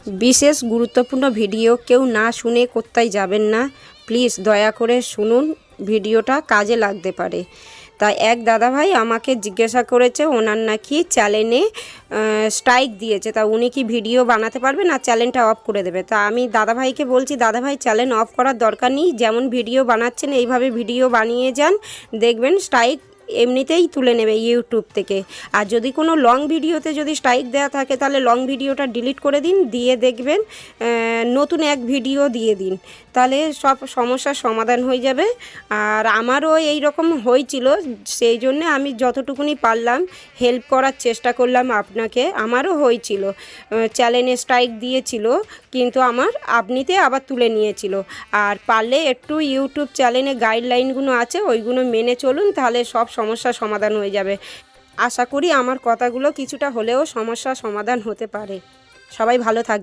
বিশেষ গুরুত্বপূর্ণ ভিডিও কেউ না শুনে কোথায় যাবেন না, প্লিজ দয়া করে শুনুন, ভিডিওটা কাজে লাগতে পারে। তা এক দাদাভাই আমাকে জিজ্ঞাসা করেছে ওনার নাকি চ্যানেলে স্ট্রাইক দিয়েছে, তা উনি কি ভিডিও বানাতে পারবেন আর চ্যানেলটা অফ করে দেবে। তা আমি দাদাভাইকে বলছি, দাদাভাই চ্যানেল অফ করার দরকার নেই, যেমন ভিডিও বানাচ্ছেন এইভাবে ভিডিও বানিয়ে যান, দেখবেন স্ট্রাইক এমনিতেই তুলে নেবে ইউটিউব থেকে। আর যদি কোনো লং ভিডিওতে যদি স্ট্রাইক দেওয়া থাকে তাহলে লং ভিডিওটা ডিলিট করে দিন, দিয়ে দেখবেন নতুন এক ভিডিও দিয়ে দিন, তাহলে সব সমস্যার সমাধান হয়ে যাবে। আর আমারও এই রকম হয়েছিল, সেই জন্য আমি যতটুকুনি পারলাম হেল্প করার চেষ্টা করলাম আপনাকে। আমারও হয়েছিল, চ্যানেলে স্ট্রাইক দিয়েছিল, কিন্তু আমার আপনিতে আবার তুলে নিয়েছিল। আর পারলে একটু ইউটিউব চ্যানেলে গাইডলাইনগুলো আছে ওইগুলো মেনে চলুন, তাহলে সব সমস্যার সমাধান হয়ে যাবে। আশা করি আমার কথাগুলো কিছুটা হলেও সমস্যার সমাধান হতে পারে। সবাই ভালো থাকবে।